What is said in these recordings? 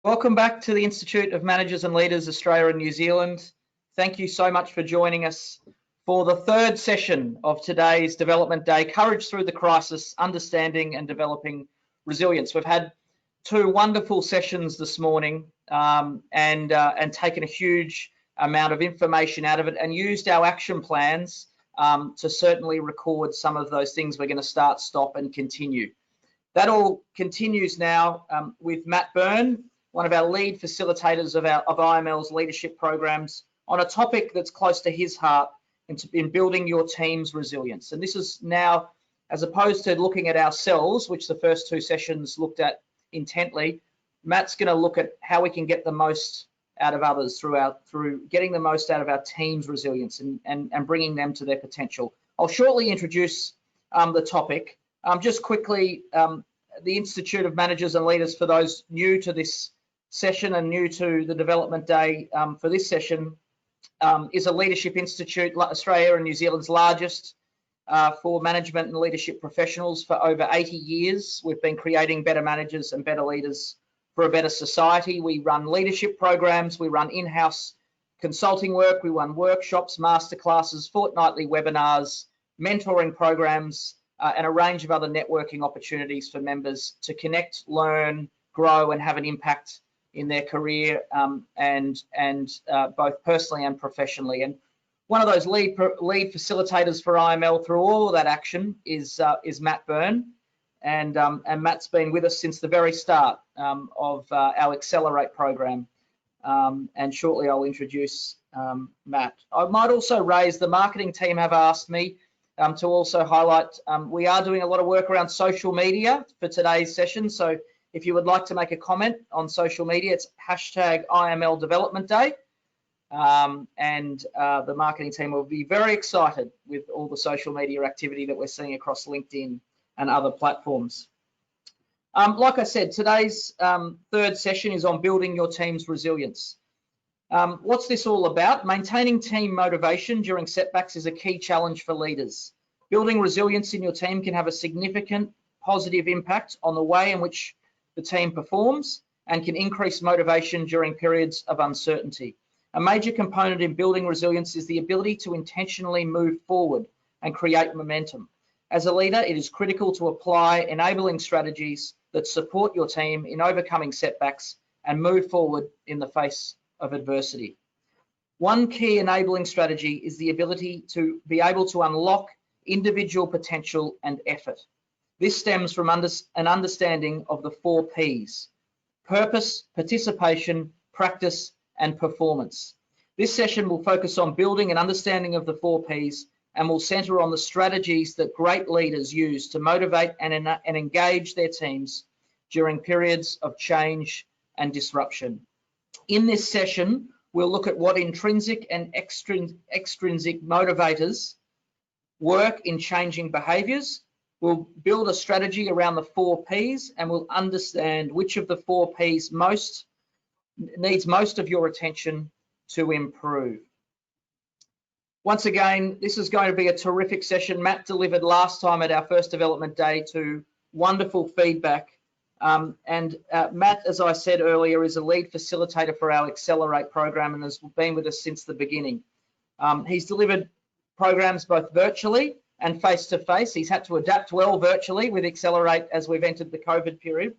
Welcome back to the Institute of Managers and Leaders, Australia and New Zealand. Thank you so much for joining us for the third session of today's Development Day, Courage Through the Crisis, Understanding and Developing Resilience. We've had two wonderful sessions this morning and taken a huge amount of information out of it and used our action plans to certainly record some of those things we're going to start, stop and continue. That all continues now with Matt Byrne, one of our lead facilitators of IML's leadership programs, on a topic that's close to his heart in building your team's resilience. And this is now, as opposed to looking at ourselves, which the first two sessions looked at intently, Matt's going to look at how we can get the most out of others through getting the most out of our team's resilience and bringing them to their potential. I'll shortly introduce the topic. Just quickly, the Institute of Managers and Leaders, for those new to this session and new to the Development Day for this session, is a leadership institute, Australia and New Zealand's largest for management and leadership professionals for over 80 years. We've been creating better managers and better leaders for a better society. We run leadership programs, we run in-house consulting work, we run workshops, masterclasses, fortnightly webinars, mentoring programs, and a range of other networking opportunities for members to connect, learn, grow, and have an impact in their career and both personally and professionally. And one of those lead facilitators for IML through all of that action is Matt Byrne, and Matt's been with us since the very start of our Accelerate program. And shortly I'll introduce Matt. I might also raise, the marketing team have asked me to also highlight, we are doing a lot of work around social media for today's session. So if you would like to make a comment on social media, it's hashtag IML Development Day. The marketing team will be very excited with all the social media activity that we're seeing across LinkedIn and other platforms. Like I said, today's third session is on building your team's resilience. What's this all about? Maintaining team motivation during setbacks is a key challenge for leaders. Building resilience in your team can have a significant positive impact on the way in which the team performs and can increase motivation during periods of uncertainty. A major component in building resilience is the ability to intentionally move forward and create momentum. As a leader, it is critical to apply enabling strategies that support your team in overcoming setbacks and move forward in the face of adversity. One key enabling strategy is the ability to be able to unlock individual potential and effort. This stems from an understanding of the 4 Ps: purpose, participation, practice, and performance. This session will focus on building an understanding of the 4 Ps and will center on the strategies that great leaders use to motivate and engage their teams during periods of change and disruption. In this session, we'll look at what intrinsic and extrinsic motivators work in changing behaviors. We'll build a strategy around the 4 Ps and we'll understand which of the 4 Ps needs most of your attention to improve. Once again, this is going to be a terrific session. Matt delivered last time at our first Development Day to wonderful feedback. Matt, as I said earlier, is a lead facilitator for our Accelerate program and has been with us since the beginning. He's delivered programs both virtually and face-to-face. He's had to adapt well virtually with Accelerate as we've entered the COVID period.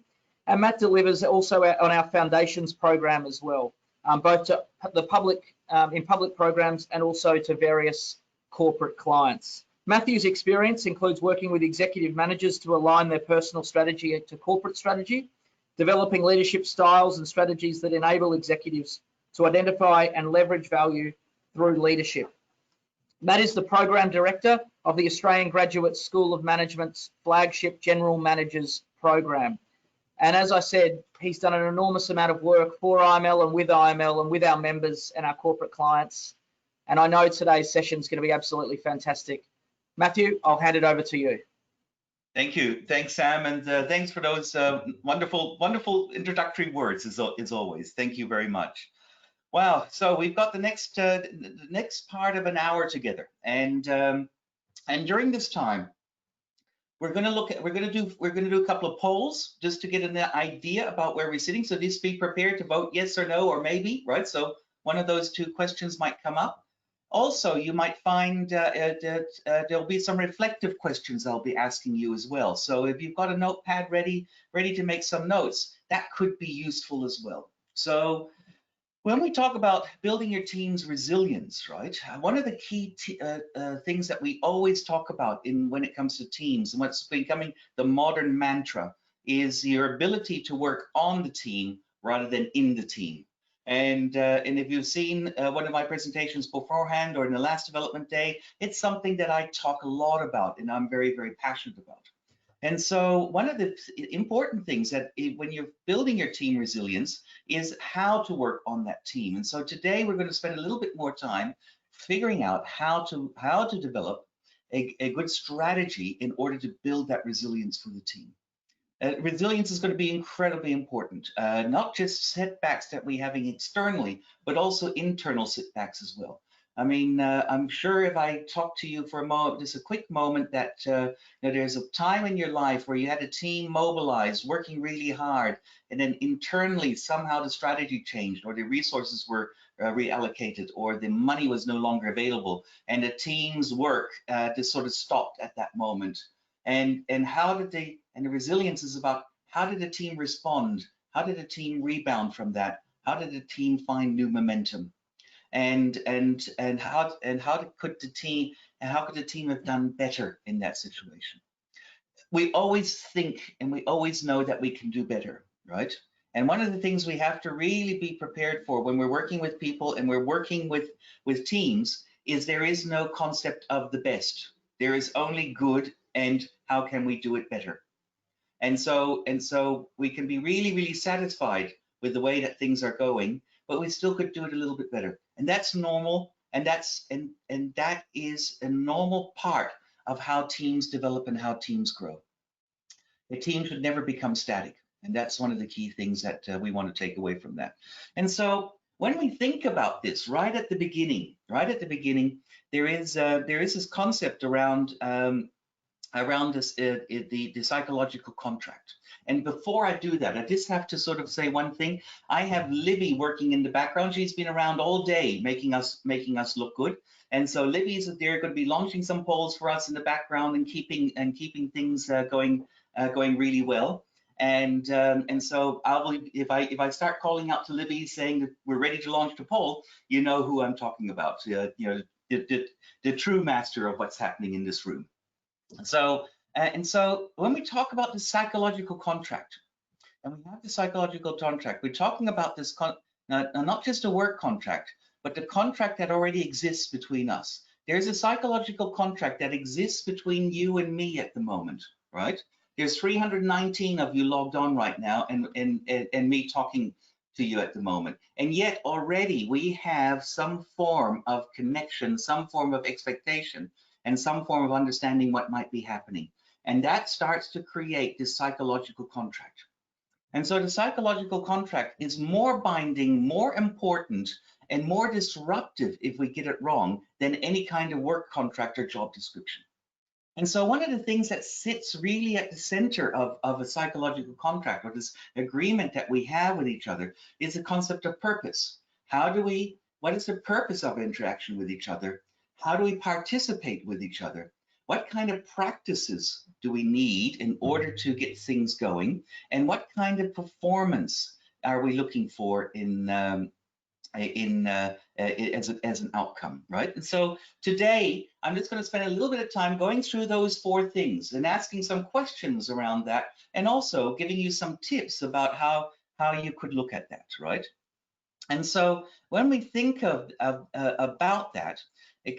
And Matt delivers also on our Foundations program as well, both to the public, in public programs and also to various corporate clients. Matthew's experience includes working with executive managers to align their personal strategy to corporate strategy, developing leadership styles and strategies that enable executives to identify and leverage value through leadership. Matt is the Program Director of the Australian Graduate School of Management's flagship General Managers program. And as I said, he's done an enormous amount of work for IML and with our members and our corporate clients. And I know today's session is going to be absolutely fantastic. Matthew, I'll hand it over to you. Thank you. Thanks, Sam. And thanks for those wonderful introductory words, as always. Thank you very much. Wow. So we've got the next part of an hour together. And during this time, we're going to do a couple of polls just to get an idea about where we're sitting. So just be prepared to vote yes or no or maybe, right? So one of those two questions might come up. Also, you might find that there'll be some reflective questions I'll be asking you as well. So if you've got a notepad ready to make some notes, that could be useful as well. So when we talk about building your team's resilience, right? One of the key things that we always talk about when it comes to teams and what's becoming the modern mantra is your ability to work on the team rather than in the team. And if you've seen one of my presentations beforehand or in the last development day, it's something that I talk a lot about and I'm very, very passionate about. And so one of the important things that when you're building your team resilience is how to work on that team. And so today we're going to spend a little bit more time figuring out how to develop a good strategy in order to build that resilience for the team. Resilience is going to be incredibly important, not just setbacks that we're having externally, but also internal setbacks as well. I mean, I'm sure if I talk to you for a moment, just a quick moment, that there's a time in your life where you had a team mobilized, working really hard, and then internally somehow the strategy changed, or the resources were reallocated, or the money was no longer available, and the team's work just sort of stopped at that moment. And how did they? And the resilience is about how did the team respond? How did the team rebound from that? How did the team find new momentum? And how could the team have done better in that situation? We always think and we always know that we can do better, right? And one of the things we have to really be prepared for when we're working with people and we're working with teams is there is no concept of the best. There is only good and how can we do it better? And so we can be really, really satisfied with the way that things are going, but we still could do it a little bit better. And that's normal, and that is a normal part of how teams develop and how teams grow. A team should never become static, and that's one of the key things that we want to take away from that. And so when we think about this right at the beginning, there is this concept around this the psychological contract. And before I do that, I just have to sort of say one thing. I have Libby working in the background. She's been around all day making us look good. And so Libby's there going to be launching some polls for us in the background and keeping things going really well. And so if I start calling out to Libby saying that we're ready to launch the poll, you know who I'm talking about. The true master of what's happening in this room. So when we talk about the psychological contract, and we have the psychological contract, we're talking about this not just a work contract, but the contract that already exists between us. There's a psychological contract that exists between you and me at the moment, right? There's 319 of you logged on right now, and me talking to you at the moment, and yet already we have some form of connection, some form of expectation, and some form of understanding what might be happening. And that starts to create this psychological contract. And so the psychological contract is more binding, more important, and more disruptive if we get it wrong than any kind of work contract or job description. And so one of the things that sits really at the center of a psychological contract, or this agreement that we have with each other, is the concept of purpose. What is the purpose of interaction with each other? How do we participate with each other? What kind of practices do we need in order to get things going? And what kind of performance are we looking for as an outcome, right? And so today, I'm just going to spend a little bit of time going through those four things and asking some questions around that, and also giving you some tips about how you could look at that, right? And so when we think about that,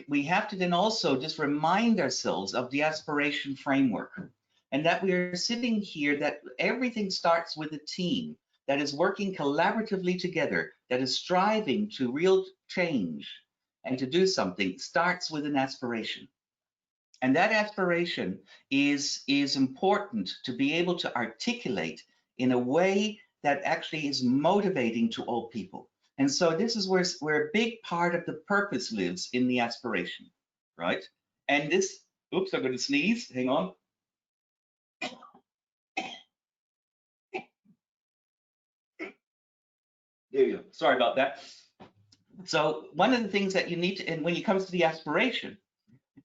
we have to then also just remind ourselves of the aspiration framework, and that we are sitting here, that everything starts with a team that is working collaboratively together, that is striving to real change and to do something, starts with an aspiration. And that aspiration is important to be able to articulate in a way that actually is motivating to all people. And so this is where a big part of the purpose lives, in the aspiration, right? And this, oops, I'm going to sneeze, hang on. There you go. Sorry about that. So one of the things that you need to, and when it comes to the aspiration,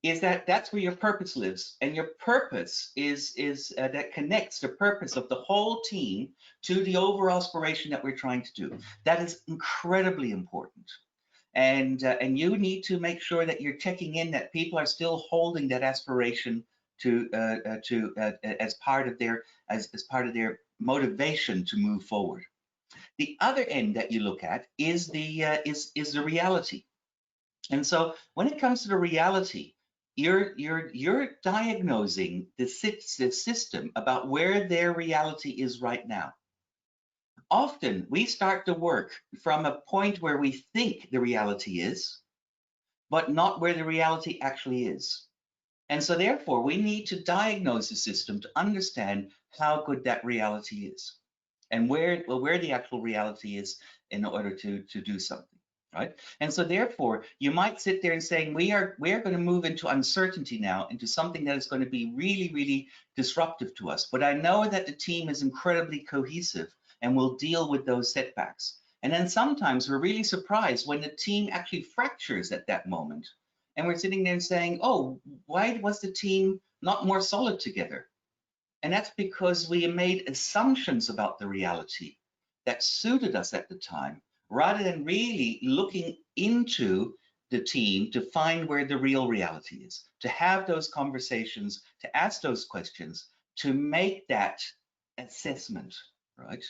is that that's where your purpose lives, and your purpose is that connects the purpose of the whole team to the overall aspiration that we're trying to do. That is incredibly important, and you need to make sure that you're checking in that people are still holding that aspiration to as part of their motivation to move forward. The other end that you look at is the reality. And so when it comes to the reality, you're diagnosing the system about where their reality is right now. Often we start to work from a point where we think the reality is, but not where the reality actually is. And so therefore we need to diagnose the system to understand how good that reality is and where the actual reality is in order to do something. Right? And so therefore, you might sit there and saying, we are going to move into uncertainty now, into something that is going to be really, really disruptive to us. But I know that the team is incredibly cohesive and will deal with those setbacks. And then sometimes we're really surprised when the team actually fractures at that moment. And we're sitting there and saying, oh, why was the team not more solid together? And that's because we made assumptions about the reality that suited us at the time, rather than really looking into the team to find where the real reality is, to have those conversations, to ask those questions, to make that assessment, right?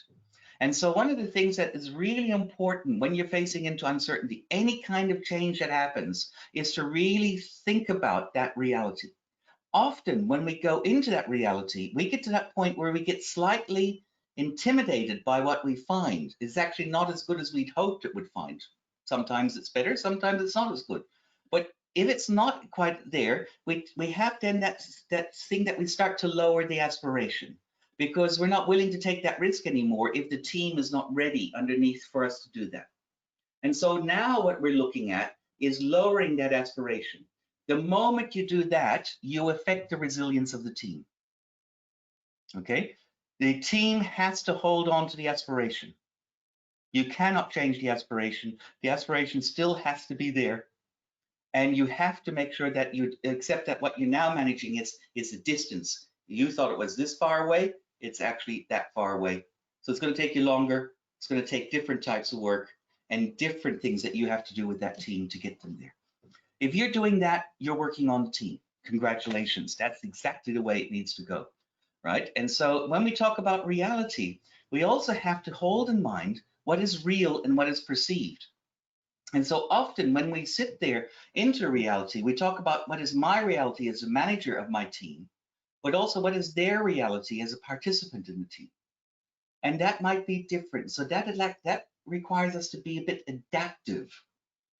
And so one of the things that is really important when you're facing into uncertainty, any kind of change that happens, is to really think about that reality. Often when we go into that reality, we get to that point where we get slightly intimidated by what we find. It's actually not as good as we'd hoped it would find. Sometimes it's better, sometimes it's not as good. But if it's not quite there, we have then that thing that we start to lower the aspiration, because we're not willing to take that risk anymore if the team is not ready underneath for us to do that. And so now what we're looking at is lowering that aspiration. The moment you do that, you affect the resilience of the team. Okay? The team has to hold on to the aspiration. You cannot change the aspiration. The aspiration still has to be there. And you have to make sure that you accept that what you're now managing is the distance. You thought it was this far away, it's actually that far away. So it's going to take you longer. It's going to take different types of work and different things that you have to do with that team to get them there. If you're doing that, you're working on the team. Congratulations. That's exactly the way it needs to go, right? And so when we talk about reality, we also have to hold in mind what is real and what is perceived. And so often when we sit there into reality, we talk about what is my reality as a manager of my team, but also what is their reality as a participant in the team. And that might be different. So that requires us to be a bit adaptive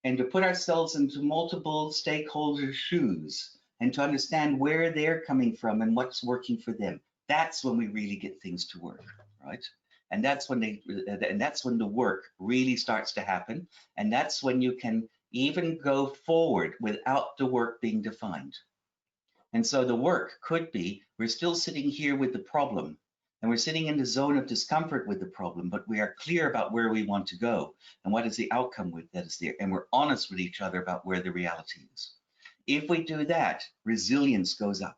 and to put ourselves into multiple stakeholders' shoes and to understand where they're coming from and what's working for them. That's when we really get things to work, right? And that's when the work really starts to happen. And that's when you can even go forward without the work being defined. And so the work could be, we're still sitting here with the problem, and we're sitting in the zone of discomfort with the problem, but we are clear about where we want to go and what is the outcome that is there. And we're honest with each other about where the reality is. If we do that, resilience goes up,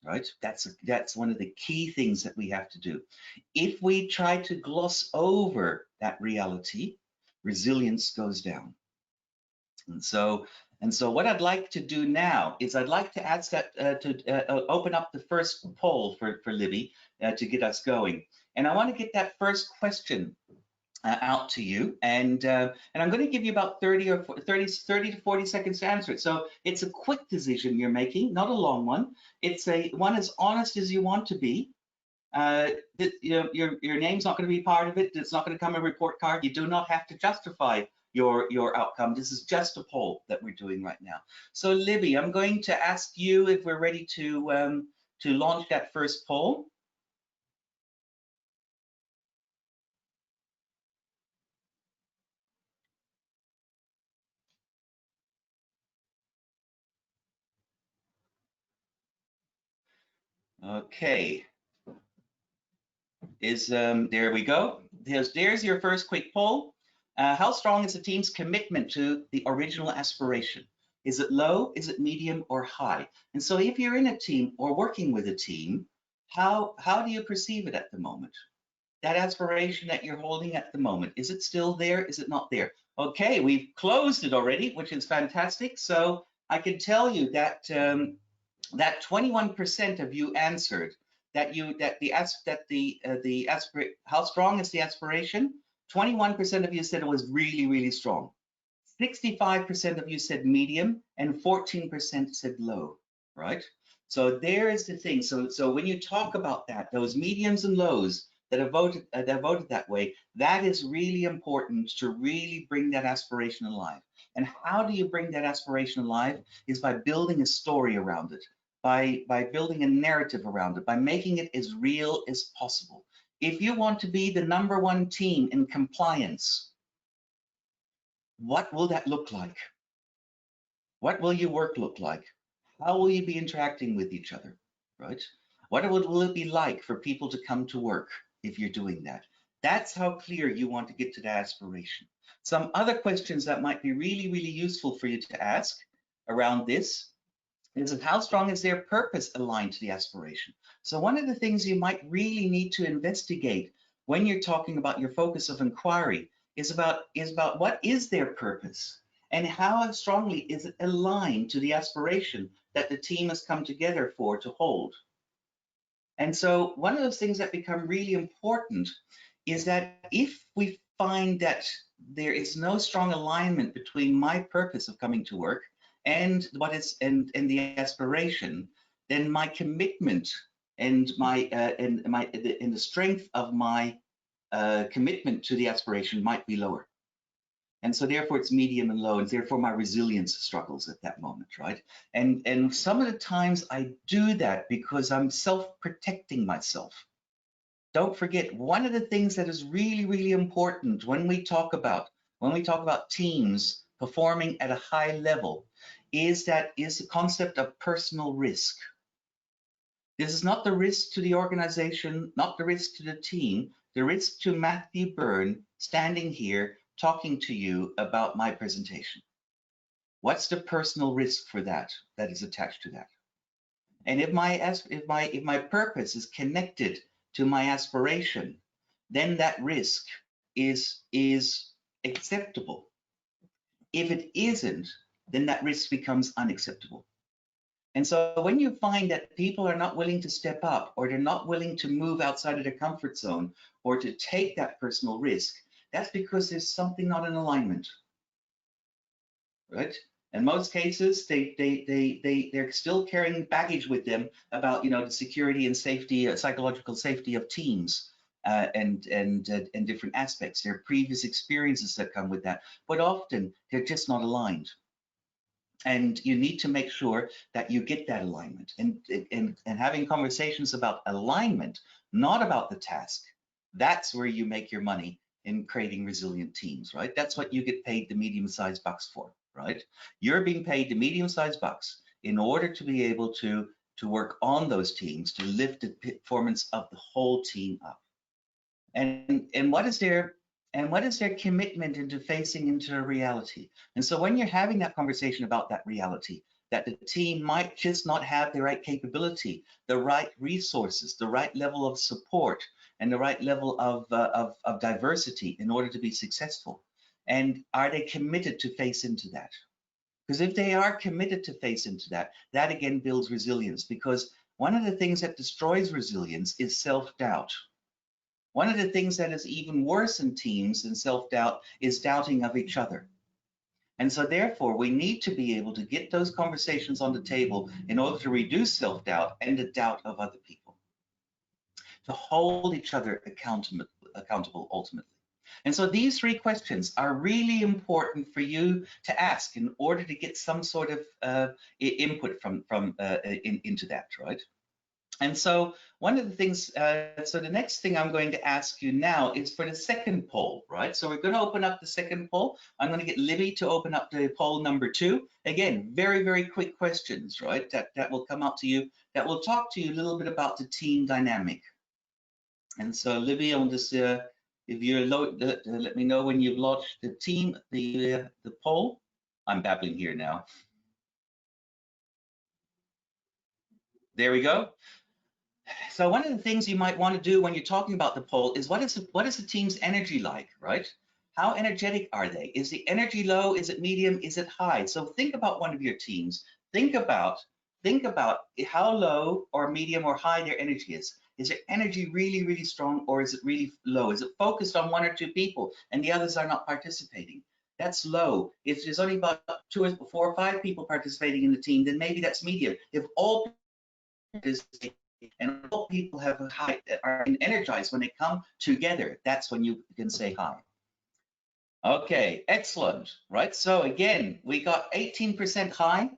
right? That's one of the key things that we have to do. If we try to gloss over that reality, resilience goes down. And so what I'd like to do now is I'd like to ask that open up the first poll for Libby to get us going. And I want to get that first question out to you, and I'm going to give you about 30 to 40 seconds to answer it. So it's a quick decision you're making, not a long one. It's one as honest as you want to be. Your name's not going to be part of it. It's not going to come a report card. You do not have to justify your outcome. This is just a poll that we're doing right now. So Libby, I'm going to ask you if we're ready to launch that first poll. Okay. There we go. there's your first quick poll. How strong is the team's commitment to the original aspiration? Is it low, is it medium, or high? And so if you're in a team or working with a team, how do you perceive it at the moment? That aspiration that you're holding at the moment, is it still there? Is it not there? Okay, we've closed it already, which is fantastic. So I can tell you that that 21% of you answered how strong is the aspiration? 21% of you said it was really, really strong. 65% of you said medium, and 14% said low, right? So there is the thing. So when you talk about that, those mediums and lows that have voted that way, that is really important to really bring that aspiration alive. And how do you bring that aspiration alive? Is by building a story around it, by building a narrative around it, by making it as real as possible. If you want to be the #1 team in compliance, what will that look like? What will your work look like? How will you be interacting with each other, right? What will it be like for people to come to work if you're doing that? That's how clear you want to get to that aspiration. Some other questions that might be really, really useful for you to ask around this is how strong is their purpose aligned to the aspiration? So one of the things you might really need to investigate when you're talking about your focus of inquiry is about what is their purpose and how strongly is it aligned to the aspiration that the team has come together for to hold. And so one of those things that become really important is that if we find that there is no strong alignment between my purpose of coming to work and the aspiration, then my commitment and the strength of my commitment to the aspiration might be lower. And so therefore it's medium and low, and therefore my resilience struggles at that moment, right? And some of the times I do that because I'm self-protecting myself. Don't forget, one of the things that is really, really important when we talk about teams performing at a high level is the concept of personal risk. This is not the risk to the organization, not the risk to the team, the risk to Matthew Byrne standing here talking to you about my presentation. What's the personal risk for that is attached to that? And if my purpose is connected to my aspiration, then that risk is acceptable. If it isn't, then that risk becomes unacceptable. And so when you find that people are not willing to step up, or they're not willing to move outside of their comfort zone, or to take that personal risk, that's because there's something not in alignment, right? In most cases, they're still carrying baggage with them about, the security and safety, psychological safety of teams, and different aspects. There are previous experiences that come with that, but often they're just not aligned. And you need to make sure that you get that alignment, and having conversations about alignment, not about the task. That's where you make your money in creating resilient teams, right? That's what you get paid the medium-sized bucks for, right? You're being paid the medium-sized bucks in order to be able to work on those teams, to lift the performance of the whole team up. And what is their commitment into facing into a reality? And so when you're having that conversation about that reality, that the team might just not have the right capability, the right resources, the right level of support, and the right level of diversity in order to be successful. And are they committed to face into that? Because if they are committed to face into that, that again builds resilience, because one of the things that destroys resilience is self-doubt. One of the things that is even worse in teams than self-doubt is doubting of each other. And so therefore, we need to be able to get those conversations on the table in order to reduce self-doubt and the doubt of other people, to hold each other accountable ultimately. And so these 3 questions are really important for you to ask in order to get some sort of input into that, right? And so one of the things, so the next thing I'm going to ask you now is for the second poll, right? So we're going to open up the second poll. I'm going to get Libby to open up the poll number 2. Again, very, very quick questions, right? That will come out to you, that will talk to you a little bit about the team dynamic. And so Libby, I'll just If you're let me know when you've launched the team, the poll. I'm babbling here now. There we go. So one of the things you might want to do when you're talking about the poll is what is the team's energy like, right? How energetic are they? Is the energy low? Is it medium? Is it high? So think about one of your teams. Think about how low or medium or high their energy is. Is their energy really, really strong, or is it really low? Is it focused on 1 or 2 people and the others are not participating? That's low. If there's only about 2 or 4 or 5 people participating in the team, then maybe that's medium. If all participate and all people have a high, are energized when they come together, that's when you can say hi. Okay, excellent, right? So again, we got 18% high,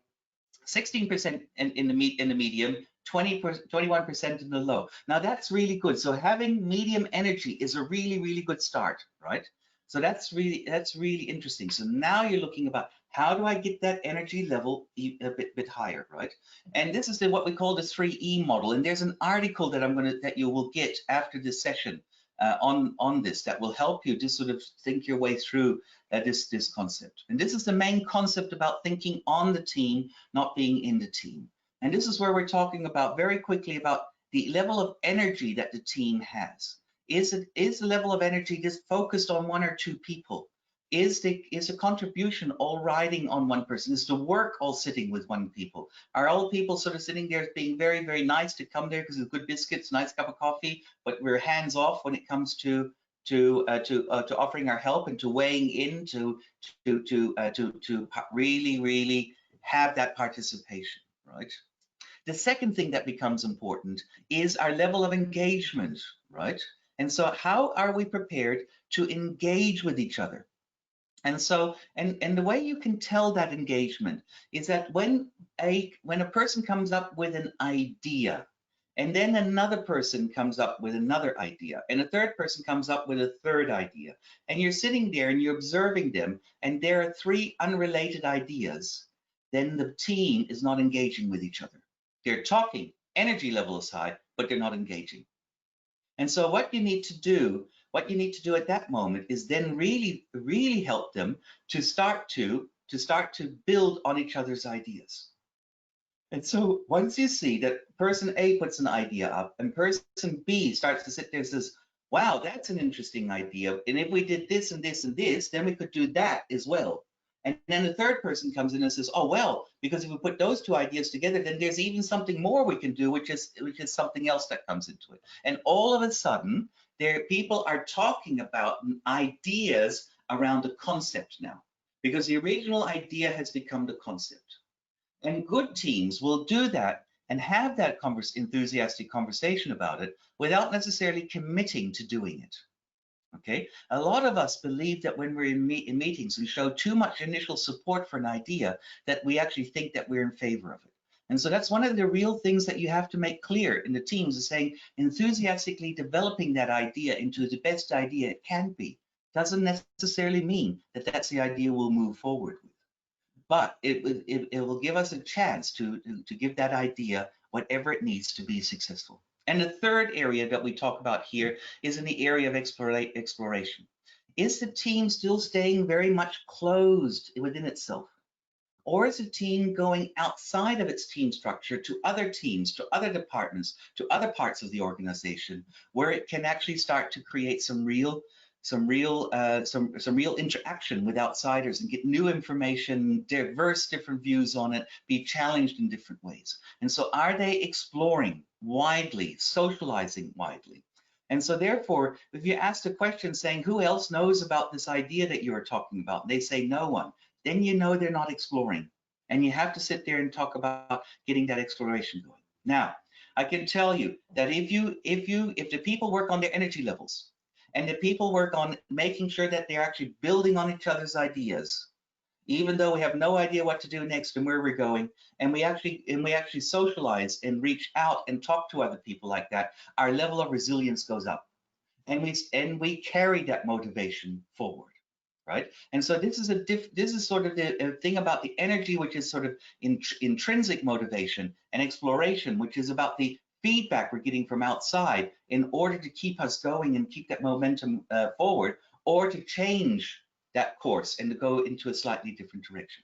16% in the medium, 21% in the low. Now that's really good. So having medium energy is a really, really good start, right? So that's really interesting. So now you're looking about how do I get that energy level a bit higher, right? And this is what we call the 3E model. And there's an article that you will get after this session on this that will help you to sort of think your way through this concept. And this is the main concept about thinking on the team, not being in the team. And this is where we're talking about very quickly about the level of energy that the team has. Is the level of energy just focused on 1 or 2 people? Is the contribution all riding on 1 person? Is the work all sitting with 1 people? Are all people sort of sitting there being very, very nice to come there because of good biscuits, nice cup of coffee, but we're hands off when it comes to offering our help and to weighing in to really, really have that participation, right? The second thing that becomes important is our level of engagement, right? And so how are we prepared to engage with each other? And so, and the way you can tell that engagement is that when a person comes up with an idea, and then another person comes up with another idea, and a third person comes up with a third idea, and you're sitting there and you're observing them, and there are 3 unrelated ideas, then the team is not engaging with each other. They're talking, energy level is high, but they're not engaging. And so what you need to do at that moment is then really, really help them to start to build on each other's ideas. And so once you see that person A puts an idea up and person B starts to sit there and says, wow, that's an interesting idea. And if we did this and this and this, then we could do that as well. And then the third person comes in and says, oh, well, because if we put those 2 ideas together, then there's even something more we can do, which is something else that comes into it. And all of a sudden, people are talking about ideas around the concept now, because the original idea has become the concept. And good teams will do that and have that enthusiastic conversation about it without necessarily committing to doing it. Okay, a lot of us believe that when we're in meetings, we show too much initial support for an idea that we actually think that we're in favor of it. And so that's one of the real things that you have to make clear in the teams, is saying enthusiastically developing that idea into the best idea it can be doesn't necessarily mean that that's the idea we'll move forward with. But it will give us a chance to give that idea whatever it needs to be successful. And the third area that we talk about here is in the area of exploration. Is the team still staying very much closed within itself? Or is the team going outside of its team structure to other teams, to other departments, to other parts of the organization, where it can actually start to create some real interaction with outsiders and get new information, diverse different views on it, be challenged in different ways? And so are they exploring widely, socializing widely? And so therefore, if you ask the question saying, who else knows about this idea that you are talking about? And they say no one, then you know they're not exploring. And you have to sit there and talk about getting that exploration going. Now, I can tell you that if the people work on their energy levels, and the people work on making sure that they're actually building on each other's ideas, even though we have no idea what to do next and where we're going, and we actually socialize and reach out and talk to other people like that, our level of resilience goes up, and we carry that motivation forward, right? And so this is sort of the thing about the energy, which is sort of intrinsic motivation, and exploration, which is about the feedback we're getting from outside in order to keep us going and keep that momentum forward, or to change that course and to go into a slightly different direction.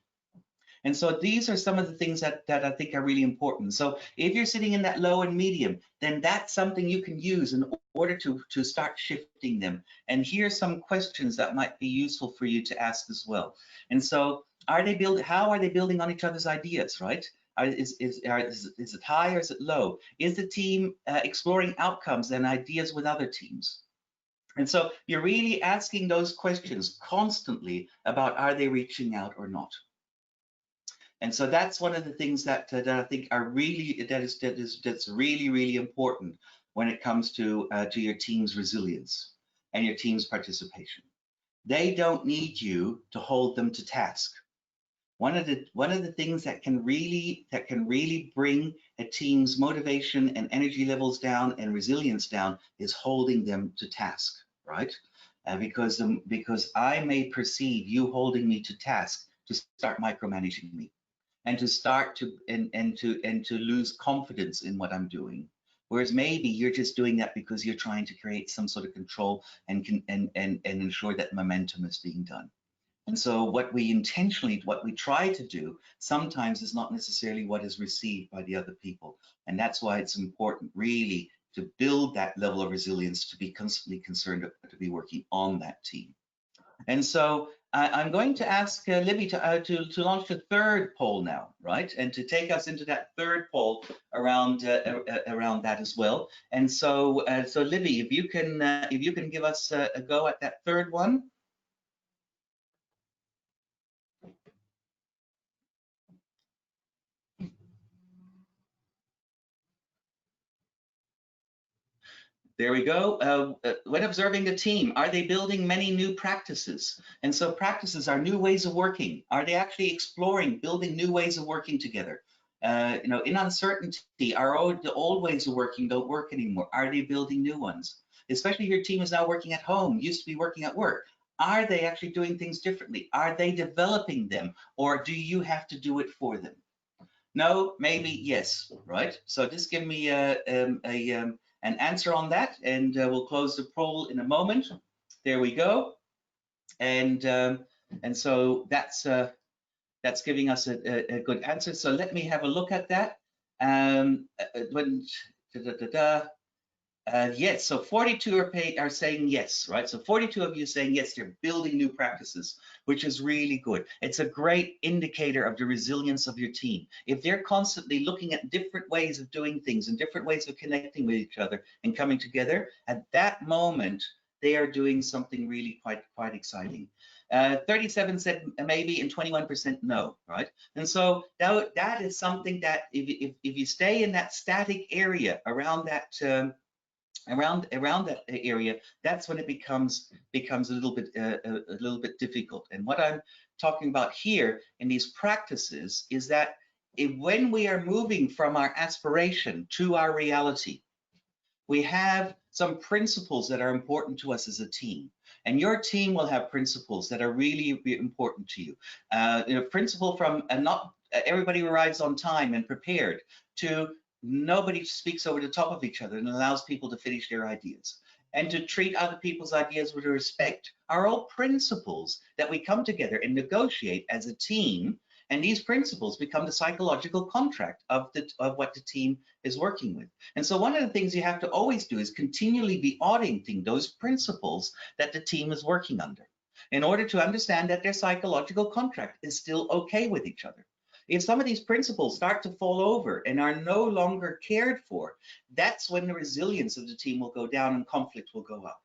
And so these are some of the things that I think are really important. So if you're sitting in that low and medium, then that's something you can use in order to start shifting them. And here's some questions that might be useful for you to ask as well. And so how are they building on each other's ideas, right? Is it high or is it low? Is the team exploring outcomes and ideas with other teams? And so you're really asking those questions constantly about, are they reaching out or not? And so that's one of the things that I think are really that's really important when it comes to your team's resilience and your team's participation. They don't need you to hold them to task. One of the things that can really bring a team's motivation and energy levels down and resilience down is holding them to task, right? Because I may perceive you holding me to task to start micromanaging me, and to start to to lose confidence in what I'm doing. Whereas maybe you're just doing that because you're trying to create some sort of control and ensure that momentum is being done. And so what we try to do sometimes is not necessarily what is received by the other people. And that's why it's important really to build that level of resilience, to be constantly concerned to be working on that team. And so I'm going to ask Libby to launch the third poll now, right? And to take us into that third poll around that as well. And so so Libby, if you can give us a go at that third one. There we go. When observing the team, are they building many new practices? And so practices are new ways of working. Are they actually exploring, building new ways of working together? You know, in uncertainty, the old ways of working don't work anymore. Are they building new ones? Especially if your team is now working at home, used to be working at work. Are they actually doing things differently? Are they developing them, or do you have to do it for them? No, maybe, yes, right? So just give me an answer on that, and we'll close the poll in a moment. There we go. And so that's giving us a good answer. So let me have a look at that. Yes, so 42 are saying yes, right? So 42 of you saying yes, they're building new practices, which is really good. It's a great indicator of the resilience of your team. If they're constantly looking at different ways of doing things and different ways of connecting with each other and coming together, at that moment, they are doing something really quite exciting. 37 said maybe and 21% no, right? And so that is something that if you stay in that static area around that around that area, that's when it becomes a little bit difficult. And what I'm talking about here in these practices is that when we are moving from our aspiration to our reality, we have some principles that are important to us as a team. And your team will have principles that are really important to you. You know, principle from not everybody arrives on time and prepared, to nobody speaks over the top of each other and allows people to finish their ideas, and to treat other people's ideas with respect, are all principles that we come together and negotiate as a team. And these principles become the psychological contract of what the team is working with. And so one of the things you have to always do is continually be auditing those principles that the team is working under, in order to understand that their psychological contract is still okay with each other. If some of these principles start to fall over and are no longer cared for, that's when the resilience of the team will go down and conflict will go up.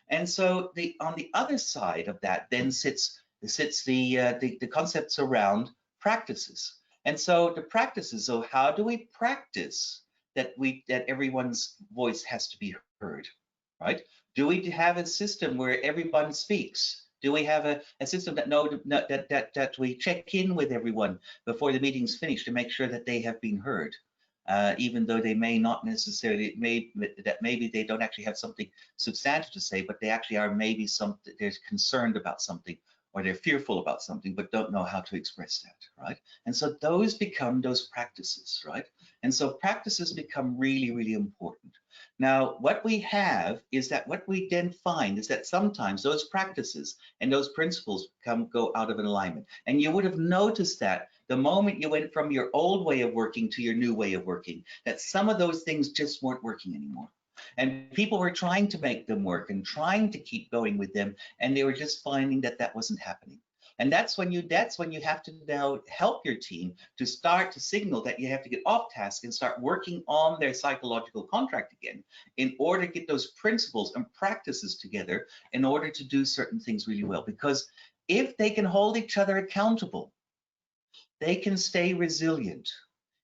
And so on the other side of that then sits the concepts around practices. And so the practices, so how do we practice that everyone's voice has to be heard, right? Do we have a system where everyone speaks? Do we have a system that we check in with everyone before the meeting's finished to make sure that they have been heard? Even though they may not necessarily, maybe they don't actually have something substantive to say, but they actually are maybe they're concerned about something, or they're fearful about something but don't know how to express that, right? And so those become those practices, right? And so practices become really, really important. Now, what we have is that what we then find is that sometimes those practices and those principles go out of an alignment. And you would have noticed that the moment you went from your old way of working to your new way of working, that some of those things just weren't working anymore. And people were trying to make them work and trying to keep going with them, and they were just finding that that wasn't happening. And that's when you have to now help your team to start to signal that you have to get off task and start working on their psychological contract again in order to get those principles and practices together in order to do certain things really well. Because if they can hold each other accountable, they can stay resilient.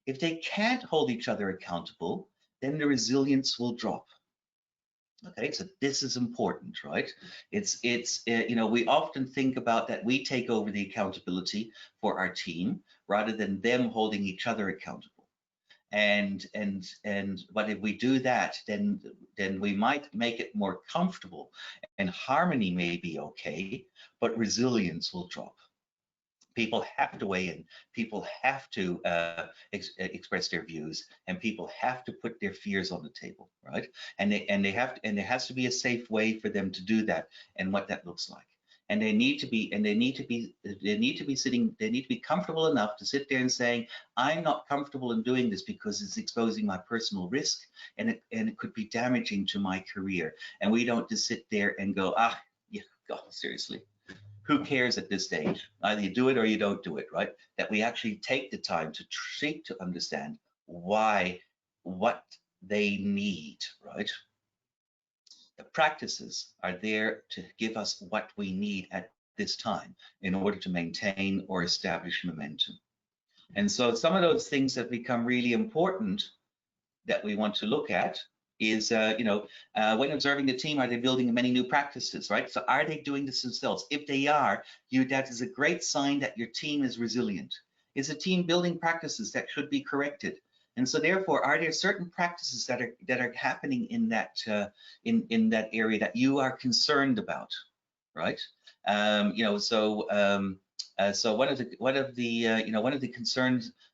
If they can't hold each other accountable, then the resilience will drop. Okay, so this is important, right? You know, we often think about that we take over the accountability for our team rather than them holding each other accountable. But if we do that, then we might make it more comfortable, and harmony may be okay, but resilience will drop. People have to weigh in. People have to express their views, and people have to put their fears on the table, right? And there has to be a safe way for them to do that, and what that looks like. And they need to be comfortable enough to sit there and saying, I'm not comfortable in doing this because it's exposing my personal risk, and it could be damaging to my career. And we don't just sit there and go, yeah, God, seriously. Who cares at this stage? Either you do it or you don't do it, right? That we actually take the time to seek to understand what they need, right? The practices are there to give us what we need at this time in order to maintain or establish momentum. And so some of those things that become really important that we want to look at is, when observing the team, are they building many new practices, right? So are they doing this themselves? If they are, that is a great sign that your team is resilient. Is a team building practices that should be corrected? And so therefore, are there certain practices that are happening in that area that you are concerned about, right? So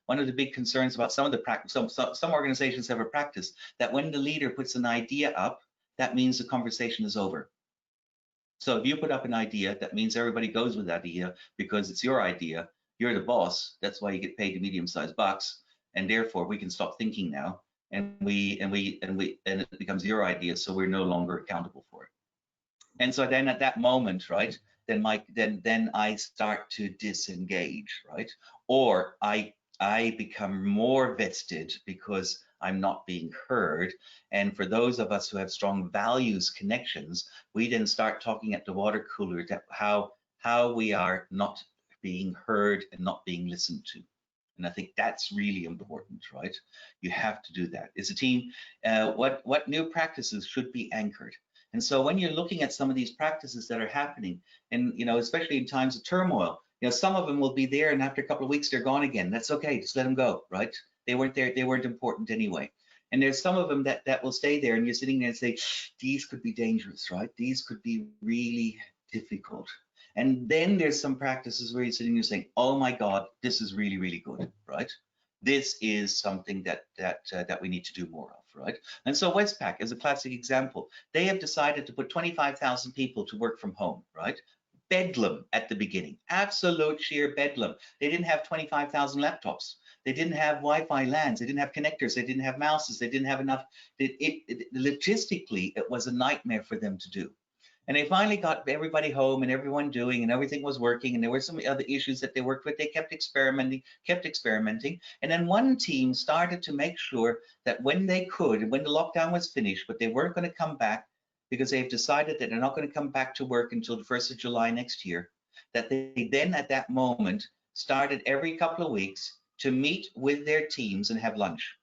one of the big concerns about some of the practice, some organizations have a practice that when the leader puts an idea up, that means the conversation is over. So if you put up an idea, that means everybody goes with that idea because it's your idea. You're the boss. That's why you get paid the medium-sized bucks, and therefore we can stop thinking now, and it becomes your idea, so we're no longer accountable for it. And so then at that moment, right, then I start to disengage, right? Or I become more vested because I'm not being heard. And for those of us who have strong values connections, we then start talking at the water cooler that how we are not being heard and not being listened to. And I think that's really important, right? You have to do that. As a team, what new practices should be anchored? And so when you're looking at some of these practices that are happening, and especially in times of turmoil, some of them will be there, and after a couple of weeks they're gone again. That's okay, just let them go, right? They weren't there, they weren't important anyway. And there's some of them that will stay there, and you're sitting there and say, these could be dangerous, right? These could be really difficult. And then there's some practices where you're sitting there saying, oh my God, this is really, really good, right? This is something that we need to do more of, right? And so Westpac is a classic example. They have decided to put 25,000 people to work from home, right? Bedlam at the beginning, absolute sheer bedlam. They didn't have 25,000 laptops. They didn't have Wi-Fi LANs. They didn't have connectors. They didn't have mouses. They didn't have enough. Logistically, it was a nightmare for them to do. And they finally got everybody home and everyone doing, and everything was working, and there were some other issues that they worked with. They kept experimenting. And then one team started to make sure that when they could, and when the lockdown was finished, but they weren't going to come back because they've decided that they're not going to come back to work until the 1st of July next year, that they then at that moment started every couple of weeks to meet with their teams and have lunch.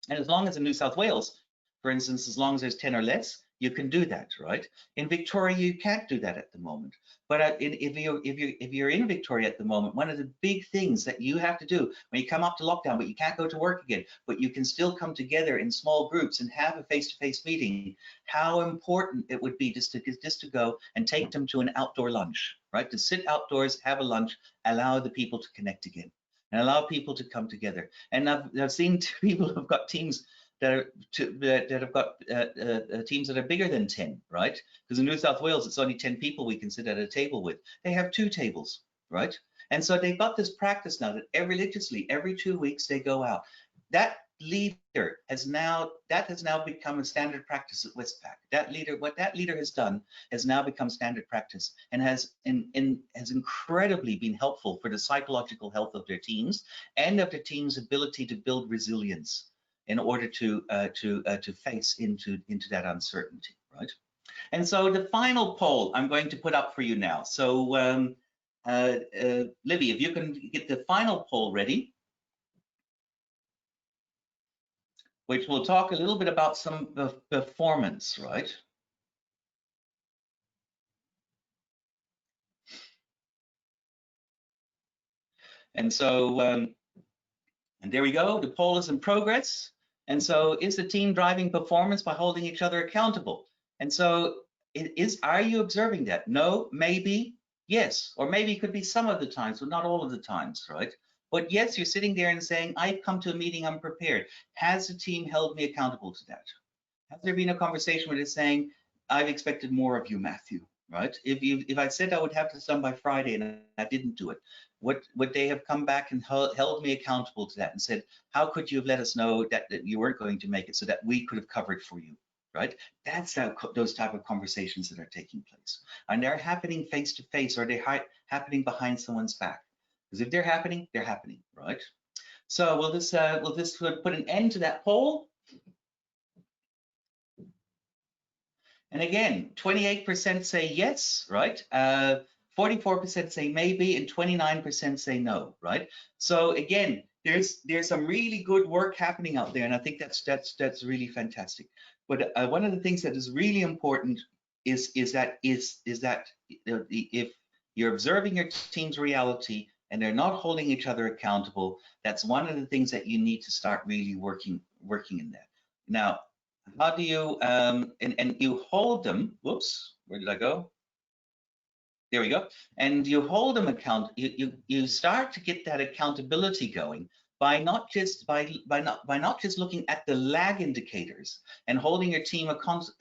And as long as in New South Wales, for instance, as long as there's 10 or less, you can do that, right? In Victoria, you can't do that at the moment. But if you're in Victoria at the moment, one of the big things that you have to do when you come up to lockdown, but you can't go to work again, but you can still come together in small groups and have a face-to-face meeting, how important it would be just to go and take them to an outdoor lunch, right? To sit outdoors, have a lunch, allow the people to connect again, and allow people to come together. And I've seen people who've got teams that have got teams that are bigger than 10, right? Because in New South Wales, it's only 10 people we can sit at a table with. They have 2 tables, right? And so they've got this practice now that religiously, every 2 weeks they go out. That leader has now become a standard practice at Westpac. What that leader has done has now become standard practice, and has incredibly been helpful for the psychological health of their teams and of their team's ability to build resilience in order to face into that uncertainty, right? And so the final poll I'm going to put up for you now. So Libby, if you can get the final poll ready, which will talk a little bit about some performance, right? And so, and there we go, the poll is in progress. And so, is the team driving performance by holding each other accountable? And so, are you observing that? No, maybe, yes, or maybe it could be some of the times, but not all of the times, right? But yes, you're sitting there and saying, I've come to a meeting, I'm prepared. Has the team held me accountable to that? Has there been a conversation where they're saying, I've expected more of you, Matthew, right? If I said I would have this done by Friday and I didn't do it, would they have come back and held me accountable to that and said, how could you have let us know that you weren't going to make it so that we could have covered for you, right? That's those type of conversations that are taking place. And they're happening face to face, or they're happening behind someone's back. Because if they're happening, right? So will this put an end to that poll? And again, 28% say yes, right? 44% say maybe, and 29% say no, right? So again, there's some really good work happening out there, and I think that's really fantastic. But one of the things that is really important is that if you're observing your team's reality and they're not holding each other accountable, that's one of the things that you need to start really working in that. Now, how do you and you hold them? Whoops, where did I go? There we go. And you hold them you start to get that accountability going by not just looking at the lag indicators and holding your team accountable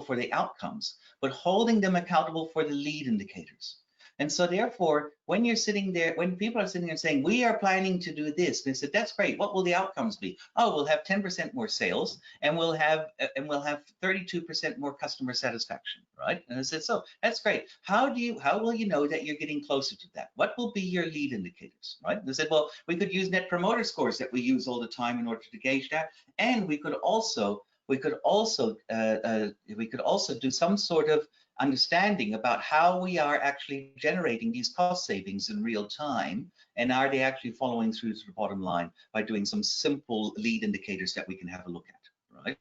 for the outcomes, but holding them accountable for the lead indicators. And so therefore, when you're sitting there, when people are sitting there saying, we are planning to do this, they said, that's great. What will the outcomes be? Oh, we'll have 10% more sales, and we'll have 32% more customer satisfaction, right? And I said, so that's great. How will you know that you're getting closer to that? What will be your lead indicators, right? And they said, well, we could use net promoter scores that we use all the time in order to gauge that, and we could also do some sort of understanding about how we are actually generating these cost savings in real time, and are they actually following through to the bottom line by doing some simple lead indicators that we can have a look at, right?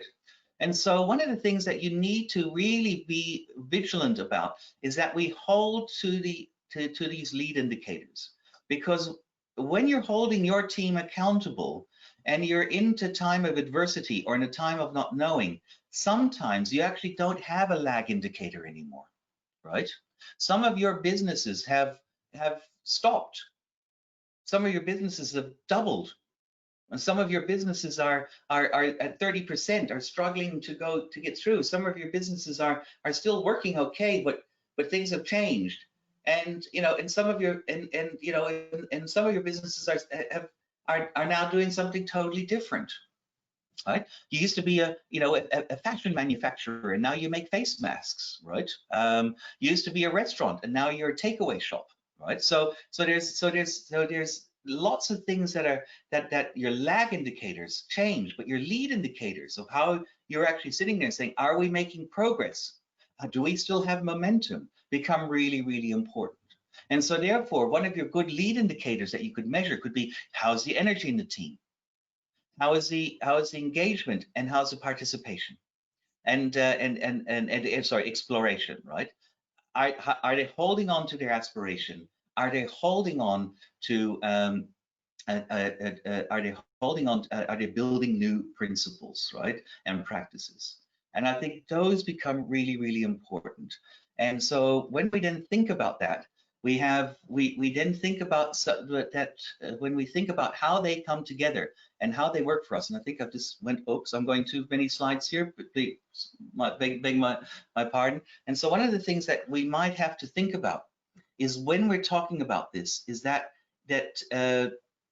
And so one of the things that you need to really be vigilant about is that we hold to these lead indicators, because when you're holding your team accountable and you're into time of adversity or in a time of not knowing, sometimes you actually don't have a lag indicator anymore, right? Some of your businesses have stopped. Some of your businesses have doubled. And some of your businesses are at 30%, are struggling to get through. Some of your businesses are still working okay, but things have changed. And and some of your some of your businesses are now doing something totally different. Right? You used to be a fashion manufacturer, and now you make face masks, right? You used to be a restaurant, and now you're a takeaway shop, right? So there's lots of things that your lag indicators change, but your lead indicators of how you're actually sitting there saying, are we making progress? Do we still have momentum? Become really, really important. And so therefore, one of your good lead indicators that you could measure could be, how's the energy in the team? How is the engagement, and how's the participation? and sorry, exploration, right? Are they holding on to their aspiration? Are they holding on to are they holding on? Are they building new principles, right, and practices? And I think those become really, really important. And so when we then think about that, we then think about when we think about how they come together and how they work for us. And I think I've just went, oops, I'm going too many slides here, but beg my pardon. And so one of the things that we might have to think about is when we're talking about this is that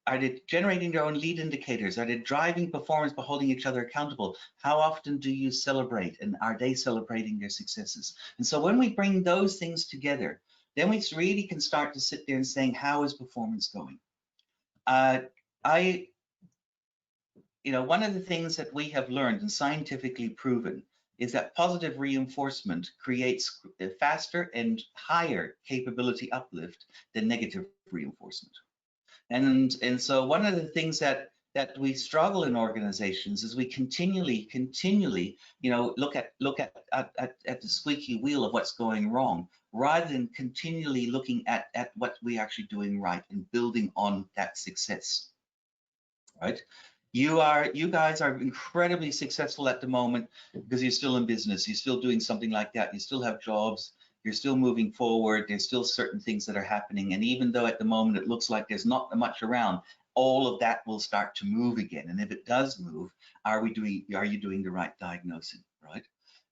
are they generating their own lead indicators? Are they driving performance by holding each other accountable? How often do you celebrate, and are they celebrating their successes? And so when we bring those things together, then we really can start to sit there and saying, how is performance going? One of the things that we have learned and scientifically proven is that positive reinforcement creates a faster and higher capability uplift than negative reinforcement. And so one of the things that we struggle in organizations is we continually, look at the squeaky wheel of what's going wrong, rather than continually looking at what we're actually doing right and building on that success, right? You guys are incredibly successful at the moment because you're still in business, you're still doing something like that, you still have jobs, you're still moving forward, there's still certain things that are happening. And even though at the moment it looks like there's not much around, all of that will start to move again. And if it does move, are you doing the right diagnosing, right?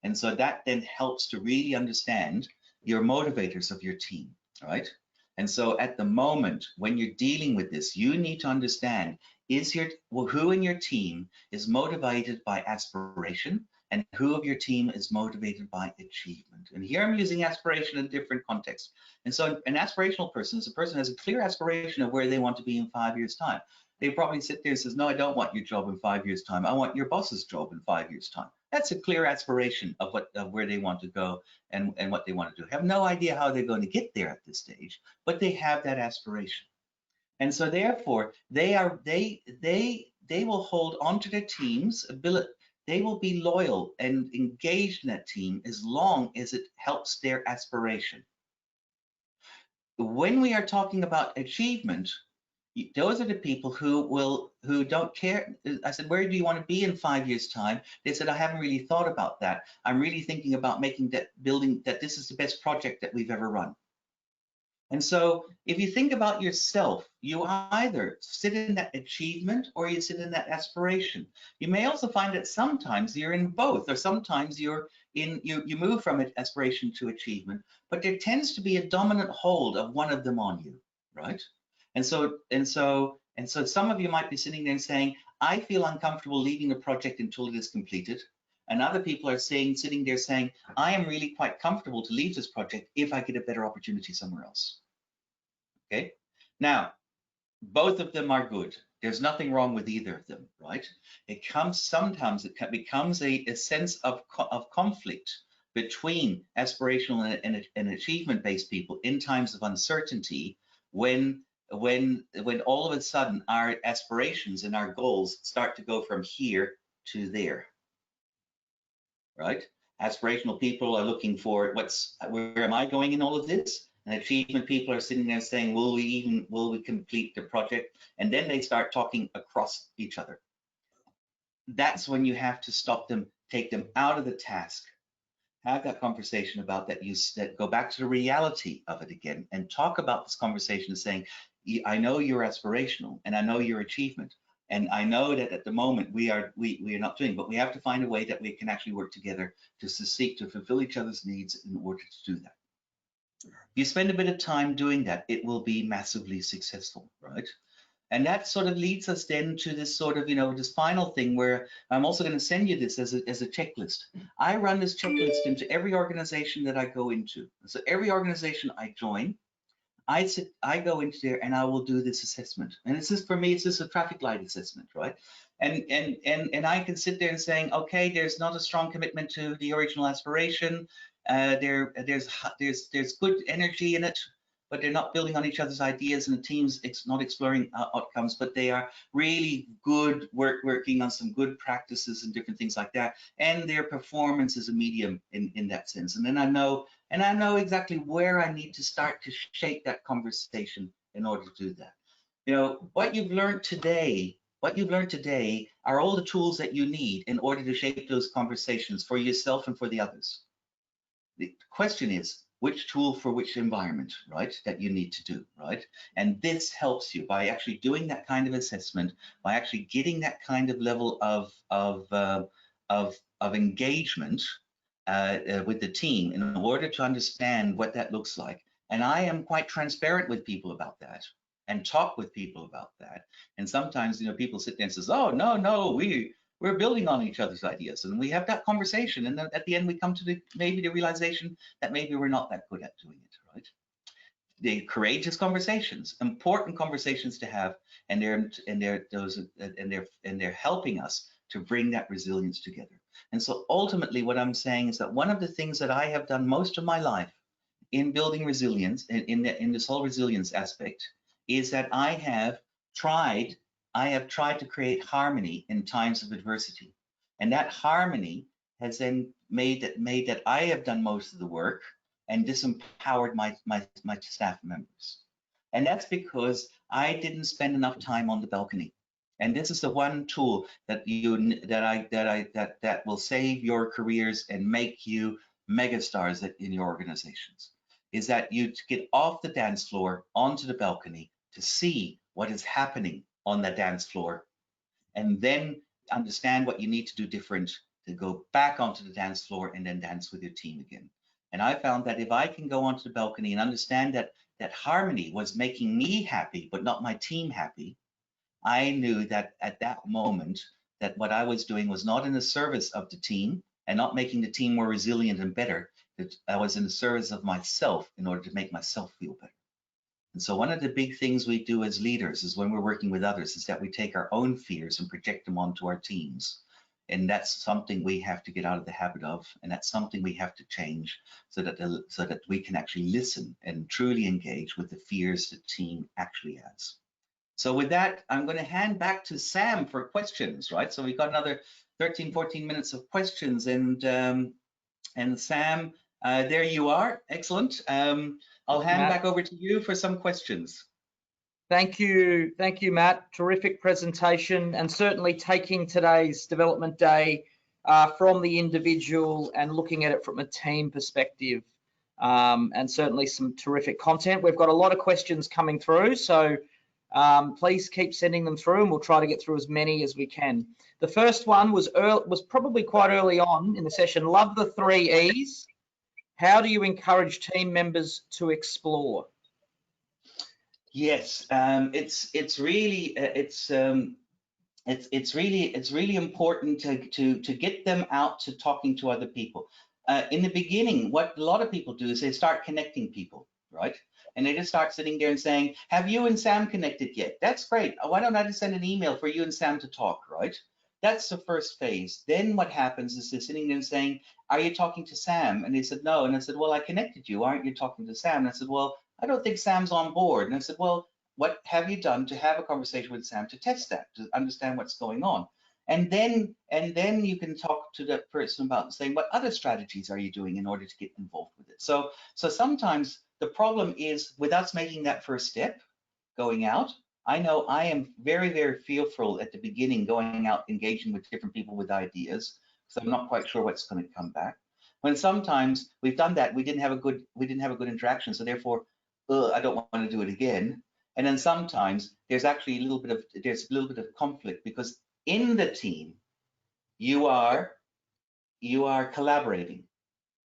And so that then helps to really understand your motivators of your team, right? And so at the moment, when you're dealing with this, you need to understand, who in your team is motivated by aspiration, and who of your team is motivated by achievement. And here I'm using aspiration in different contexts. And so an aspirational person is a person who has a clear aspiration of where they want to be in 5 years' time. They probably sit there and says, no, I don't want your job in 5 years' time. I want your boss's job in 5 years' time. That's a clear aspiration of where they want to go and what they want to do. Have no idea how they're going to get there at this stage, but they have that aspiration. And so therefore, they will hold on to their team's ability. They will be loyal and engaged in that team as long as it helps their aspiration. When we are talking about achievement, those are the people who don't care. I said, where do you want to be in 5 years' time? They said, I haven't really thought about that. I'm really thinking about making that building, that this is the best project that we've ever run. And so if you think about yourself, you either sit in that achievement or you sit in that aspiration. You may also find that sometimes you're in both, or sometimes you move from aspiration to achievement, but there tends to be a dominant hold of one of them on you, right? And so some of you might be sitting there and saying, I feel uncomfortable leaving a project until it is completed. And other people are sitting there saying, I am really quite comfortable to leave this project if I get a better opportunity somewhere else. Okay, now, both of them are good. There's nothing wrong with either of them, right? Sometimes it becomes a sense of conflict between aspirational and achievement-based people in times of uncertainty, when all of a sudden our aspirations and our goals start to go from here to there, right? Aspirational people are looking for where am I going in all of this? And achievement people are sitting there saying, will we complete the project? And then they start talking across each other. That's when you have to stop them, take them out of the task, have that conversation about that, go back to the reality of it again, and talk about this conversation of saying, I know you're aspirational and I know your achievement. And I know that at the moment we are not doing, but we have to find a way that we can actually work together to seek to fulfill each other's needs in order to do that. If you spend a bit of time doing that, it will be massively successful, right? And that sort of leads us then to this sort of, this final thing where I'm also going to send you this as a checklist. I run this checklist into every organization that I go into. So every organization I join, I go into there and I will do this assessment. And it's just, for me, it's just a traffic light assessment, right? And I can sit there and saying, okay, there's not a strong commitment to the original aspiration. There's good energy in it. but they're not building on each other's ideas, and the team's not exploring outcomes, but they are really good working on some good practices and different things like that, and their performance is a medium in that sense. And then I know exactly where I need to start to shape that conversation in order to do that. You know, what you've learned today are all the tools that you need in order to shape those conversations for yourself and for the others. The question is, which tool for which environment, right, that you need to do, right? And this helps you by actually doing that kind of assessment, by actually getting that kind of level of engagement with the team in order to understand what that looks like. And I am quite transparent with people about that and talk with people about that. And sometimes, you know, people sit there and says, oh, no, we're building on each other's ideas, and we have that conversation, and then at the end we come to maybe the realization that maybe we're not that good at doing it, right? The courageous conversations, important conversations to have, and they're helping us to bring that resilience together. And so ultimately what I'm saying is that one of the things that I have done most of my life in building resilience, in this whole resilience aspect, is that I have tried to create harmony in times of adversity. And that harmony has then made that I have done most of the work and disempowered my staff members. And that's because I didn't spend enough time on the balcony. And this is the one tool that will save your careers and make you megastars in your organizations, is that you get off the dance floor onto the balcony to see what is happening on the dance floor, and then understand what you need to do different to go back onto the dance floor and then dance with your team again. And I found that if I can go onto the balcony and understand that harmony was making me happy, but not my team happy, I knew that at that moment that what I was doing was not in the service of the team and not making the team more resilient and better, that I was in the service of myself in order to make myself feel better. And so one of the big things we do as leaders is when we're working with others is that we take our own fears and project them onto our teams. And that's something we have to get out of the habit of, and that's something we have to change so that we can actually listen and truly engage with the fears the team actually has. So with that, I'm going to hand back to Sam for questions, right? So we've got another 13, 14 minutes of questions, and Sam, there you are. Excellent. I'll hand back over to you for some questions. Thank you, Matt. Terrific presentation, and certainly taking today's development day from the individual and looking at it from a team perspective, and certainly some terrific content. We've got a lot of questions coming through, so please keep sending them through, and we'll try to get through as many as we can. The first one was probably quite early on in the session. Love the 3 E's. How do you encourage team members to explore? Yes, it's really important to get them out to talking to other people. In the beginning, what a lot of people do is they start connecting people, right? And they just start sitting there and saying, have you and Sam connected yet? That's great. Why don't I just send an email for you and Sam to talk, right? That's the first phase. Then what happens is they're sitting there and saying, are you talking to Sam? And they said, no. And I said, well, I connected you. Aren't you talking to Sam? And I said, well, I don't think Sam's on board. And I said, well, what have you done to have a conversation with Sam to test that, to understand what's going on? And then you can talk to that person about saying, what other strategies are you doing in order to get involved with it? So sometimes the problem is with us making that first step, going out. I know I am very, very fearful at the beginning going out, engaging with different people with ideas, because I'm not quite sure what's going to come back. When sometimes we've done that, we didn't have a good interaction, so therefore, I don't want to do it again. And then sometimes there's actually a little bit of conflict, because in the team you are collaborating.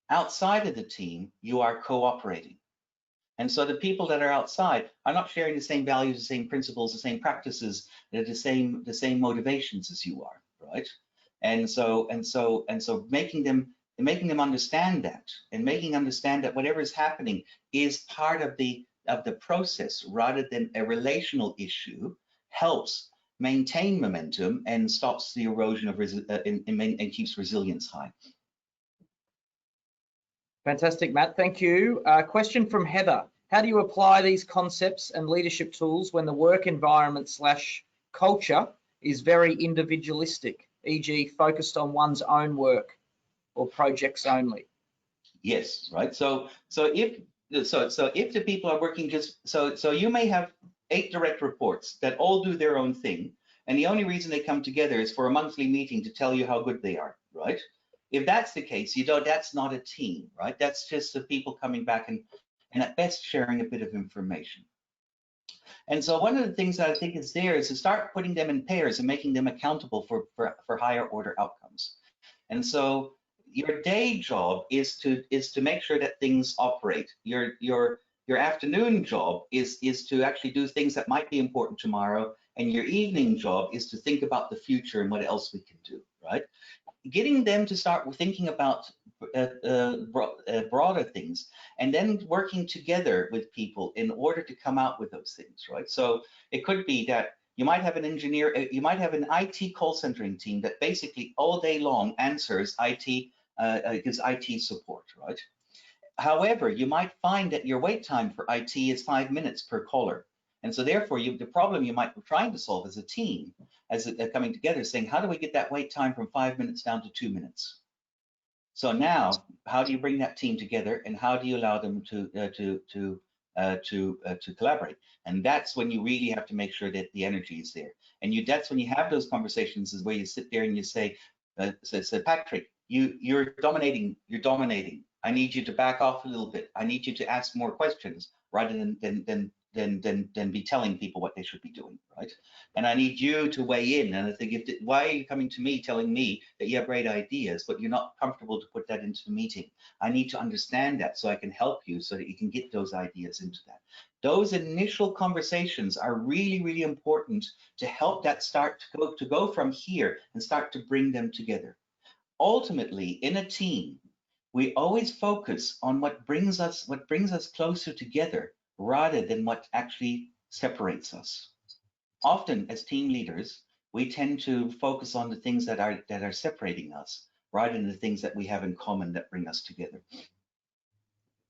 Outside of the team, you are cooperating. And so the people that are outside are not sharing the same values, the same principles, the same practices, the same motivations as you are, right? And so making them understand that, and making understand that whatever is happening is part of the process rather than a relational issue, helps maintain momentum and stops the erosion of and keeps resilience high. Fantastic, Matt. Thank you. Question from Heather. How do you apply these concepts and leadership tools when the work environment / culture is very individualistic, e.g. focused on one's own work or projects only? Yes, right. So if the people are working so you may have 8 direct reports that all do their own thing, and the only reason they come together is for a monthly meeting to tell you how good they are, right? If that's the case, that's not a team, right? That's just the people coming back and at best sharing a bit of information. And so one of the things that I think is there is to start putting them in pairs and making them accountable for higher order outcomes. And so your day job is to make sure that things operate. Your afternoon job is to actually do things that might be important tomorrow, and your evening job is to think about the future and what else we can do, right? Getting them to start thinking about broader things, and then working together with people in order to come out with those things, right? So it could be that you might have an engineer, you might have an IT call centering team that basically all day long answers IT, gives IT support, right? However, you might find that your wait time for IT is 5 minutes per caller. And so therefore, the problem you might be trying to solve as a team, as coming together, saying, how do we get that wait time from 5 minutes down to 2 minutes? So now, how do you bring that team together, and how do you allow them to collaborate? And that's when you really have to make sure that the energy is there. And that's when you have those conversations, is where you sit there and you say, Patrick, you're dominating. I need you to back off a little bit. I need you to ask more questions rather than be telling people what they should be doing, right? And I need you to weigh in. And I think, why are you coming to me telling me that you have great ideas, but you're not comfortable to put that into the meeting? I need to understand that so I can help you so that you can get those ideas into that. Those initial conversations are really, really important to help that start to go from here and start to bring them together. Ultimately, in a team, we always focus on what brings us closer together rather than what actually separates us. Often, as team leaders, we tend to focus on the things that are separating us rather than the things that we have in common that bring us together.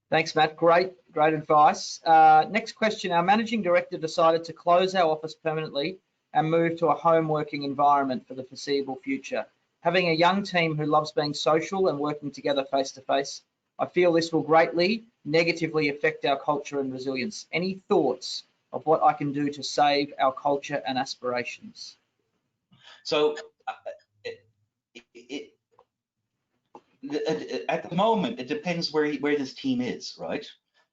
Thanks, Matt. Great advice. Next question. Our managing director decided to close our office permanently and move to a home working environment for the foreseeable future. Having a young team who loves being social and working together face to face, I feel this will greatly negatively affect our culture and resilience. Any thoughts of what I can do to save our culture and aspirations? So at the moment, it depends where this team is, right?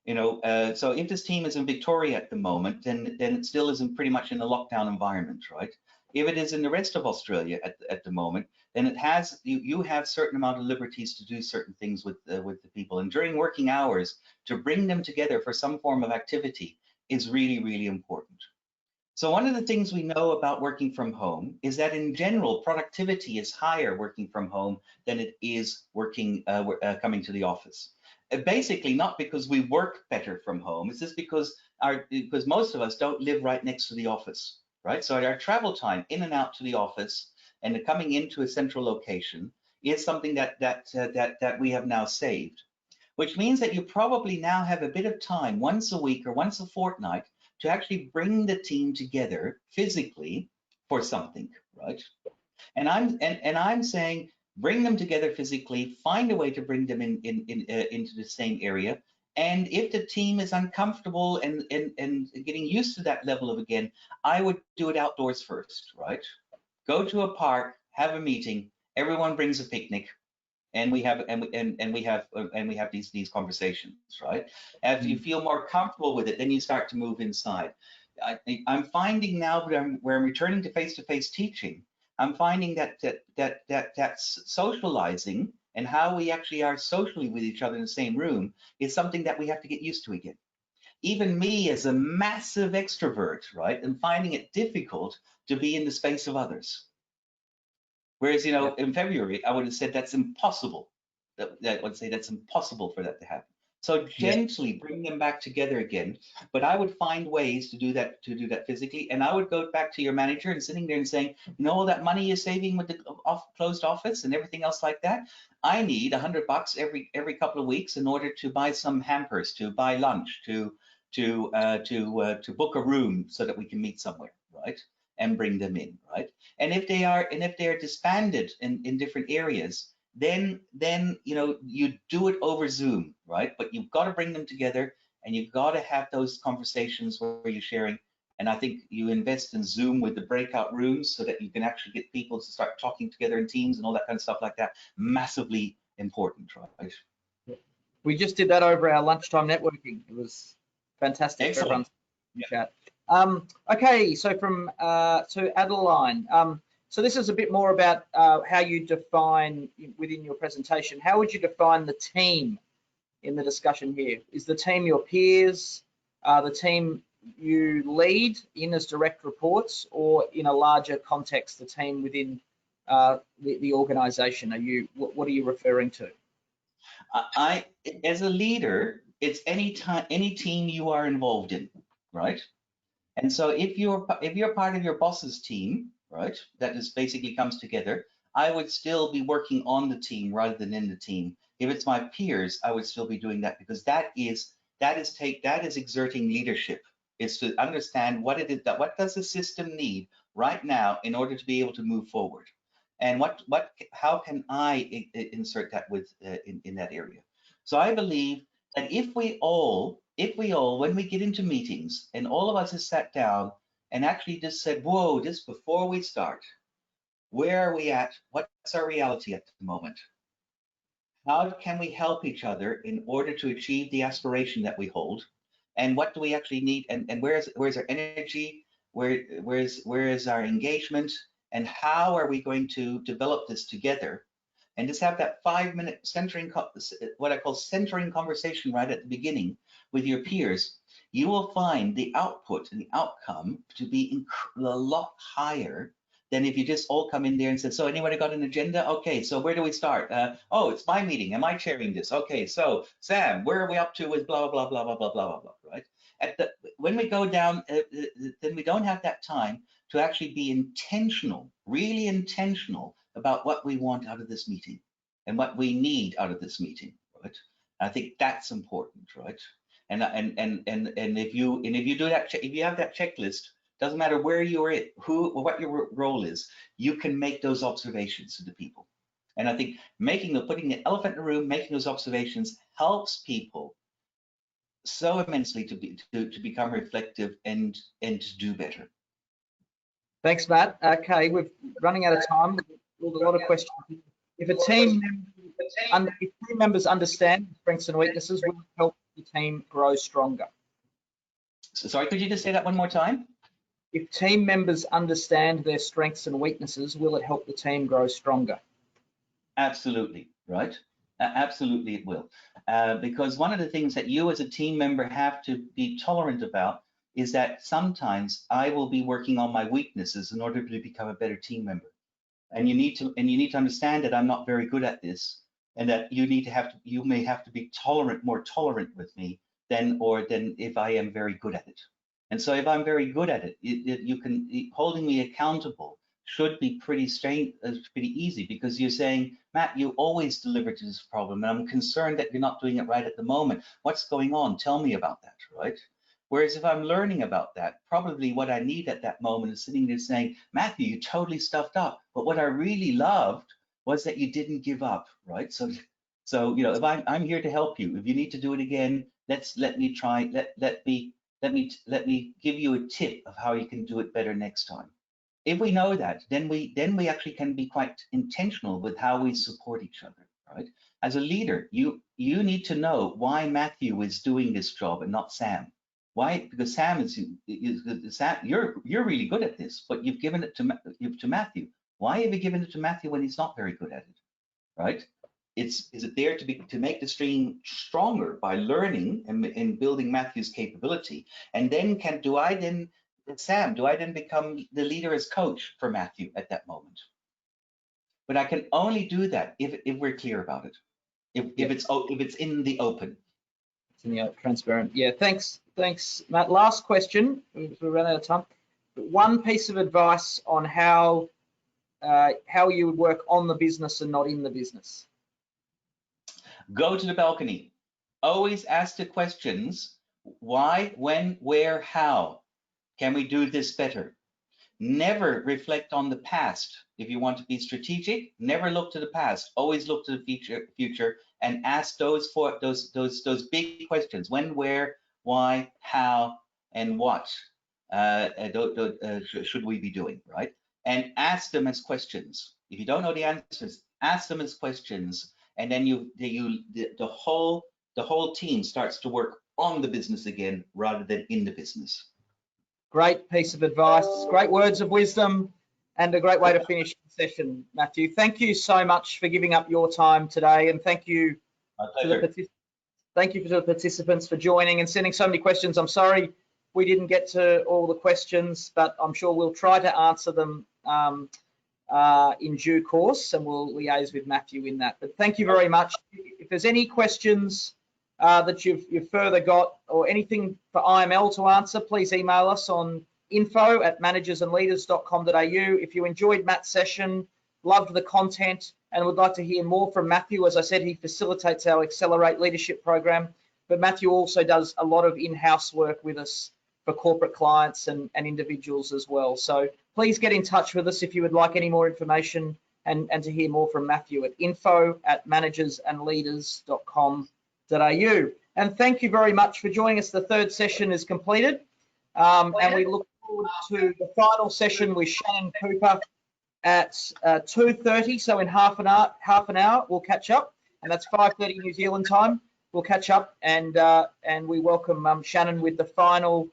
You know, so if this team is in Victoria at the moment, then it still isn't pretty much in a lockdown environment, right? If it is in the rest of Australia at the moment, then it has you have certain amount of liberties to do certain things with the people, and during working hours to bring them together for some form of activity is really, really important. So one of the things we know about working from home is that in general, productivity is higher working from home than it is working coming to the office. Basically, not because we work better from home, it's just because most of us don't live right next to the office, right? So our travel time in and out to the office and coming into a central location is something that we have now saved, which means that you probably now have a bit of time once a week or once a fortnight to actually bring the team together physically for something, right? And I'm saying, bring them together physically, find a way to bring them into the same area. And if the team is uncomfortable and getting used to that level of, again, I would do it outdoors first, right? Go to a park, have a meeting, everyone brings a picnic, and we have these conversations, right? As you feel more comfortable with it, then you start to move inside. I'm finding now where I'm returning to face-to-face teaching, I'm finding that's socializing and how we actually are socially with each other in the same room is something that we have to get used to again. Even me as a massive extrovert, right, and finding it difficult to be in the space of others. Whereas, you know, in February, I would have said that's impossible. That would say that's impossible for that to happen. So gently bring them back together again. But I would find ways to do that physically. And I would go back to your manager and sitting there and saying, you know, all that money you're saving with the closed office and everything else like that, I need $100 every couple of weeks in order to buy some hampers, to buy lunch, to to book a room so that we can meet somewhere, right? And bring them in, right? And if they are disbanded in different areas, then you do it over Zoom, right? But you've got to bring them together, and you've got to have those conversations where you're sharing. And I think you invest in Zoom with the breakout rooms so that you can actually get people to start talking together in teams and all that kind of stuff like that. Massively important, right? We just did that over our lunchtime networking. It was fantastic. Excellent. Chat. Okay, so from to Adeline. So this is a bit more about how you define within your presentation. How would you define the team in the discussion here? Is the team your peers, the team you lead in as direct reports, or in a larger context, the team within the organization? What are you referring to? As a leader, it's any team you are involved in, right? And so if you're part of your boss's team, right, that is basically comes together, I would still be working on the team rather than in the team. If it's my peers, I would still be doing that, because that is exerting leadership. It's to understand what does the system need right now in order to be able to move forward, and how can I insert that in that area. So I believe that if we all, when we get into meetings and all of us have sat down and actually just said, whoa, just before we start, where are we at? What's our reality at the moment? How can we help each other in order to achieve the aspiration that we hold? And what do we actually need? And where's our energy? Where is our engagement? And how are we going to develop this together? And just have that 5-minute centering, what I call centering conversation right at the beginning with your peers. You will find the output and the outcome to be a lot higher than if you just all come in there and said, so anybody got an agenda? Okay, so where do we start? Oh, it's my meeting. Am I chairing this? Okay, so Sam, where are we up to with blah, blah, blah, blah, blah, blah, blah, blah, right? When we go down, then we don't have that time to actually be intentional, really intentional about what we want out of this meeting and what we need out of this meeting, right? I think that's important, right? And if you do that, if you have that checklist, doesn't matter where you are at, what your role is, you can make those observations to the people. And I think putting the elephant in the room, making those observations helps people so immensely to become reflective and to do better. Thanks, Matt. Okay, we're running out of time. We've got a lot of questions. If team members understand strengths and weaknesses, will it help the team grow stronger? Sorry, could you just say that one more time? If team members understand their strengths and weaknesses, will it help the team grow stronger? Absolutely, right? Absolutely it will. Because one of the things that you as a team member have to be tolerant about is that sometimes I will be working on my weaknesses in order to become a better team member. And you need to understand that I'm not very good at this, and that you may have to be more tolerant with me than if I am very good at it. And so if I'm very good at it, holding me accountable should be pretty easy, because you're saying, Matt, you always deliver to this problem, and I'm concerned that you're not doing it right at the moment. What's going on? Tell me about that, right? Whereas if I'm learning about that, probably what I need at that moment is sitting there saying, Matthew, you totally stuffed up. But what I really loved was that you didn't give up, right? So if I'm here to help you. If you need to do it again, let me give you a tip of how you can do it better next time. If we know that, then we actually can be quite intentional with how we support each other, right? As a leader, you need to know why Matthew is doing this job and not Sam. Why? Because Sam you're really good at this, but you've given it to Matthew. Why have you given it to Matthew when he's not very good at it, right? Is it there to make the stream stronger by learning and building Matthew's capability? And then Sam, do I then become the leader as coach for Matthew at that moment? But I can only do that if we're clear about it. If it's in the open. It's in the transparent. Yeah, thanks, Matt. Last question. We ran out of time. One piece of advice on how you would work on the business and not in the business. Go to the balcony. Always ask the questions Why, when, where, how can we do this better? Never reflect on the past. If you want to be strategic, never look to the past. Always look to the future, and ask those big questions: when, where, why, how, and what should we be doing, right? And ask them as questions. If you don't know the answers, ask them as questions, and then the whole team starts to work on the business again rather than in the business. Great piece of advice, great words of wisdom, and a great way to finish the session, Matthew. Thank you so much for giving up your time today, and thank you to the participants for joining and sending so many questions. I'm sorry we didn't get to all the questions, but I'm sure we'll try to answer them in due course, and we'll liaise with Matthew in that. But thank you very much. If there's any questions that you've further got, or anything for IML to answer, please email us on info@managersandleaders.com.au. If you enjoyed Matt's session, loved the content, and would like to hear more from Matthew, as I said, he facilitates our Accelerate Leadership program, but Matthew also does a lot of in-house work with us for corporate clients and individuals as well. So please get in touch with us if you would like any more information and to hear more from Matthew at info@managersandleaders.com.au. And thank you very much for joining us. The third session is completed, and we look forward to the final session with Shannon Cooper at 2:30. So in half an hour, we'll catch up, and that's 5:30 New Zealand time. We'll catch up, and we welcome Shannon with the final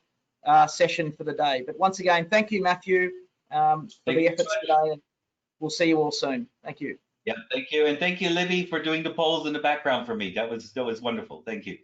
session for the day. But once again, thank you, Matthew, for the efforts today, and we'll see you all soon. Thank you. Yeah, thank you, and thank you, Libby, for doing the polls in the background for me. That was wonderful. Thank you.